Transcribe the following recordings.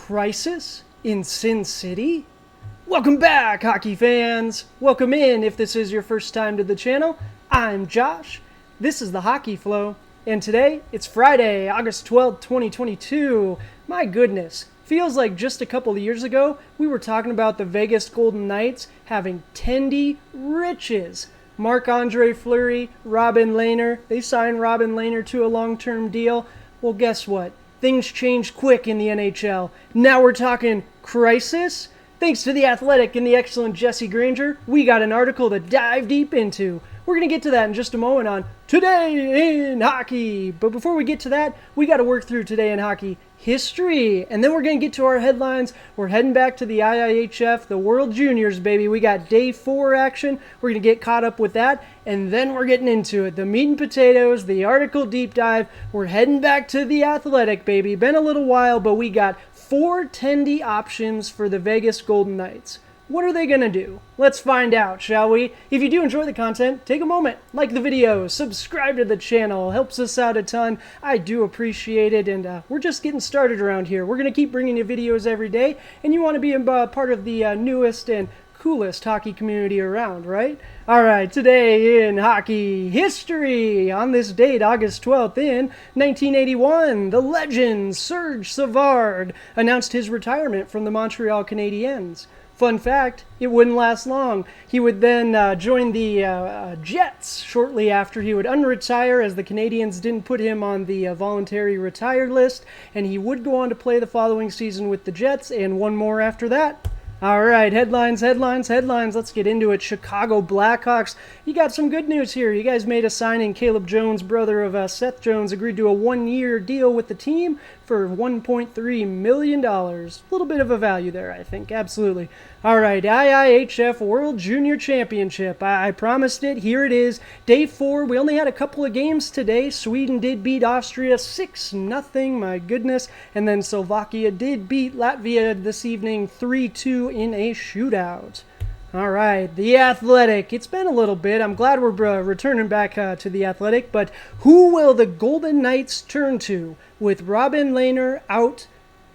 crisis in Sin City? Welcome back, hockey fans! Welcome in if this is your first time to the channel. I'm Josh. This is the Hockey Flow, and today it's Friday, August 12th, 2022. My goodness, feels like just a couple of years ago we were talking about the Vegas Golden Knights having Tendy riches. Marc-Andre Fleury, Robin Lehner, they signed Robin Lehner to a long-term deal. Well, guess what? Things changed quick in the NHL. Now we're talking crisis. Thanks to The Athletic and the excellent Jesse Granger, we got an article to dive deep into. We're going to get to that in just a moment on Today in Hockey. But before we get to that, we got to work through Today in Hockey history. And then we're going to get to our headlines. We're heading back to the IIHF, the World Juniors, baby. We got day 4 action. We're going to get caught up with that. And then we're getting into it. The meat and potatoes, the article deep dive. We're heading back to The Athletic, baby. Been a little while, but we got 4 Tendy options for the Vegas Golden Knights. What are they going to do? Let's find out, shall we? If you do enjoy the content, take a moment, like the video, subscribe to the channel, helps us out a ton. I do appreciate it, and we're just getting started around here. We're going to keep bringing you videos every day, and you want to be part of the newest and coolest hockey community around, right? All right, today in hockey history, on this date, August 12th, in 1981, the legend Serge Savard announced his retirement from the Montreal Canadiens. Fun fact, it wouldn't last long. He would then join the Jets shortly after. He would unretire as the Canadiens didn't put him on the voluntary retired list, and he would go on to play the following season with the Jets and one more after that. All right, headlines. Let's get into it. Chicago Blackhawks. You got some good news here. You guys made a signing. Caleb Jones, brother of Seth Jones, agreed to a 1-year deal with the team for $1.3 million. A little bit of a value there, I think. Absolutely. All right, IIHF World Junior Championship. I promised it. Here it is. Day 4. We only had a couple of games today. Sweden did beat Austria 6-0. My goodness. And then Slovakia did beat Latvia this evening 3-2 in a shootout. All right, The Athletic. It's been a little bit. I'm glad we're returning back to The Athletic. But who will the Golden Knights turn to with Robin Lehner out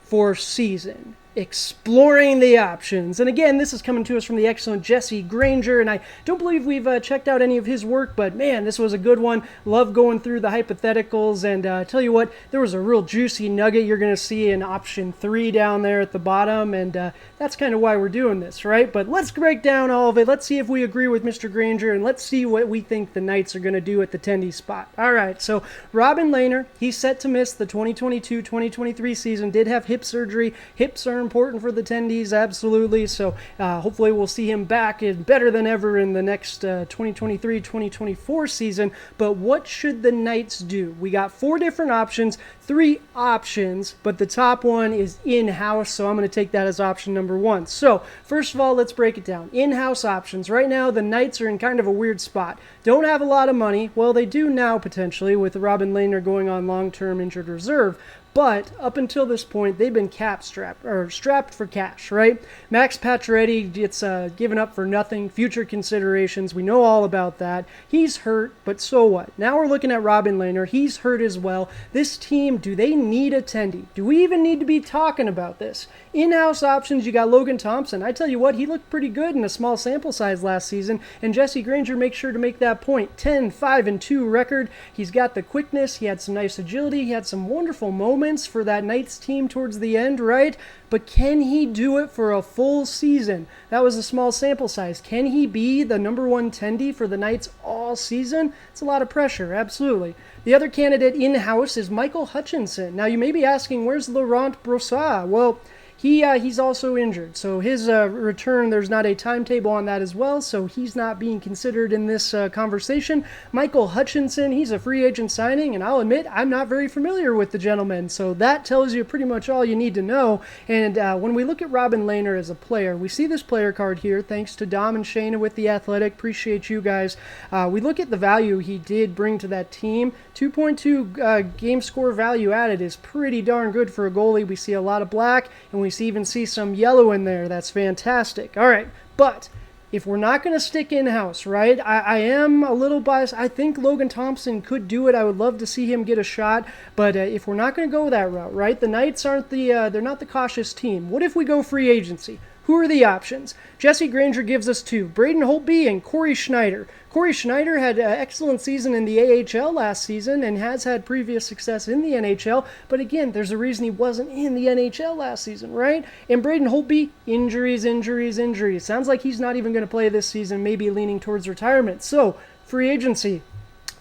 for season? Exploring the options. And again, this is coming to us from the excellent Jesse Granger, and I don't believe we've checked out any of his work, but man, this was a good one. Love going through the hypotheticals, and tell you what, there was a real juicy nugget you're going to see in option 3 down there at the bottom, and that's kind of why we're doing this, right? But let's break down all of it. Let's see if we agree with Mr. Granger, and let's see what we think the Knights are going to do at the Tendy spot. All right, so Robin Lehner, he's set to miss the 2022-2023 season, did have hip surgery. Hips are important for the Tendies, absolutely. So hopefully we'll see him back better than ever in the next 2023-2024 season. But what should the Knights do? We got 4 different options, 3 options, but the top one is in-house, so I'm going to take that as option number 1. So first of all, let's break it down. In-house options. Right now, the Knights are in kind of a weird spot. Don't have a lot of money. Well, they do now, potentially, with Robin Lehner going on long-term injured reserve. But up until this point, they've been strapped for cash, right? Max Pacioretty gets given up for nothing, future considerations. We know all about that. He's hurt, but so what? Now we're looking at Robin Lehner. He's hurt as well. This team, do they need a Tendy? Do we even need to be talking about this? In-house options, you got Logan Thompson. I tell you what, he looked pretty good in a small sample size last season, and Jesse Granger makes sure to make that point. 10-5-2 record. He's got the quickness. He had some nice agility. He had some wonderful moments for that Knights team towards the end, right? But can he do it for a full season? That was a small sample size. Can he be the number 1 Tendy for the Knights all season? It's a lot of pressure, absolutely. The other candidate in-house is Michael Hutchinson. Now, you may be asking, where's Laurent Brossoit? Well, he's also injured, so his return, there's not a timetable on that as well, so he's not being considered in this conversation. Michael Hutchinson, he's a free agent signing, and I'll admit I'm not very familiar with the gentleman, so that tells you pretty much all you need to know. And when we look at Robin Lehner as a player, we see this player card here, thanks to Dom and Shayna with The Athletic. Appreciate you guys. We look at the value he did bring to that team. 2.2 game score value added is pretty darn good for a goalie. We see a lot of black, and we even see some yellow in there. That's fantastic. All right, but if we're not going to stick in-house, right, I am a little biased. I think Logan Thompson could do it. I would love to see him get a shot. But if we're not going to go that route, right, the Knights aren't they're not the cautious team. What if we go free agency? Who are the options? Jesse Granger gives us two, Braden Holtby and Corey Schneider. Corey Schneider had an excellent season in the AHL last season and has had previous success in the NHL. But again, there's a reason he wasn't in the NHL last season, right? And Braden Holtby, injuries. Sounds like he's not even going to play this season, maybe leaning towards retirement. So, free agency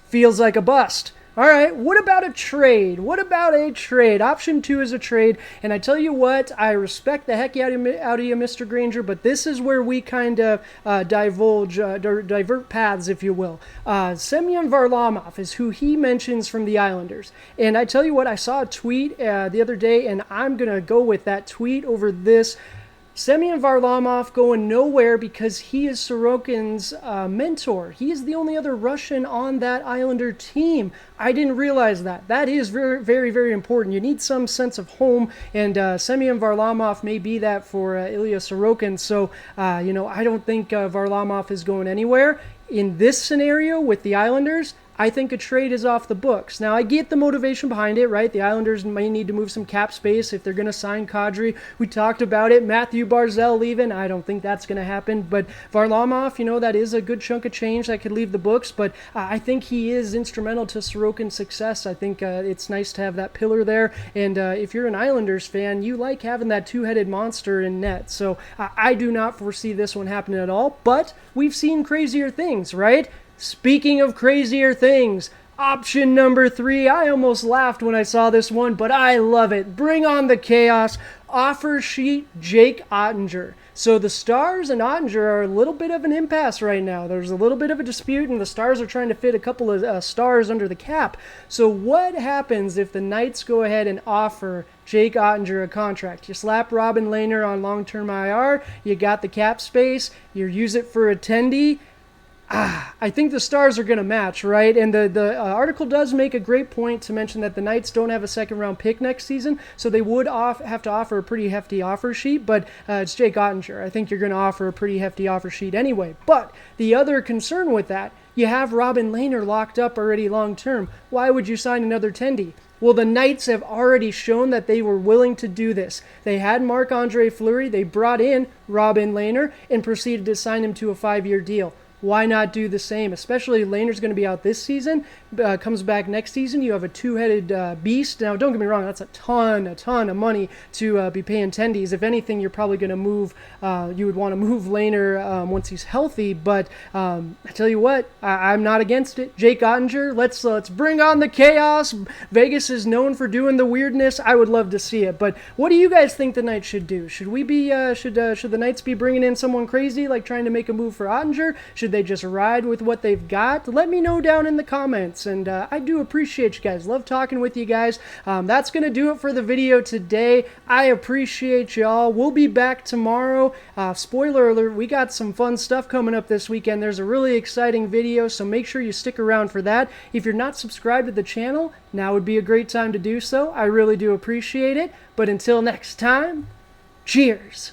feels like a bust. All right, what about a trade? Option 2 is a trade, and I tell you what, I respect the heck out of you, Mr. Granger, but this is where we kind of divert paths, if you will. Semyon Varlamov is who he mentions from the Islanders, and I tell you what, I saw a tweet the other day, and I'm going to go with that tweet over this. Semyon Varlamov going nowhere because he is Sorokin's mentor. He is the only other Russian on that Islander team. I didn't realize that. That is very, very, very important. You need some sense of home, and Semyon Varlamov may be that for Ilya Sorokin. So, I don't think Varlamov is going anywhere. In this scenario with the Islanders, I think a trade is off the books. Now, I get the motivation behind it, right? The Islanders may need to move some cap space if they're going to sign Kadri. We talked about it. Matthew Barzal leaving. I don't think that's going to happen. But Varlamov, that is a good chunk of change that could leave the books. But I think he is instrumental to Sorokin's success. I think it's nice to have that pillar there. And if you're an Islanders fan, you like having that two-headed monster in net. So I do not foresee this one happening at all. But we've seen crazier things, right? Speaking of crazier things, option number 3. I almost laughed when I saw this one, but I love it. Bring on the chaos. Offer sheet Jake Oettinger. So the Stars and Oettinger are a little bit of an impasse right now. There's a little bit of a dispute, and the Stars are trying to fit a couple of stars under the cap. So what happens if the Knights go ahead and offer Jake Oettinger a contract? You slap Robin Lehner on long-term IR, you got the cap space, you use it for a Tendy. I think the Stars are going to match, right? And the article does make a great point to mention that the Knights don't have a second-round pick next season, so they would have to offer a pretty hefty offer sheet, but it's Jake Oettinger. I think you're going to offer a pretty hefty offer sheet anyway. But the other concern with that, you have Robin Lehner locked up already long-term. Why would you sign another Tendy? Well, the Knights have already shown that they were willing to do this. They had Marc-Andre Fleury, they brought in Robin Lehner, and proceeded to sign him to a 5-year deal. Why not do the same? Especially Lehner's going to be out this season, comes back next season. You have a two-headed beast. Now, don't get me wrong, that's a ton of money to be paying Tendies. If anything, you're probably going to move, you would want to move Lehner once he's healthy. But I tell you what, I'm not against it. Jake Oettinger, let's bring on the chaos. Vegas is known for doing the weirdness. I would love to see it. But what do you guys think the Knights should do? Should we be, should the Knights be bringing in someone crazy, like trying to make a move for Oettinger? Should they just ride with what they've got? Let me know down in the comments, and I do appreciate you guys. Love talking with you guys. That's going to do it for the video today. I appreciate y'all. We'll be back tomorrow. Spoiler alert, we got some fun stuff coming up this weekend. There's a really exciting video, so make sure you stick around for that. If you're not subscribed to the channel, now would be a great time to do so. I really do appreciate it. But until next time, cheers.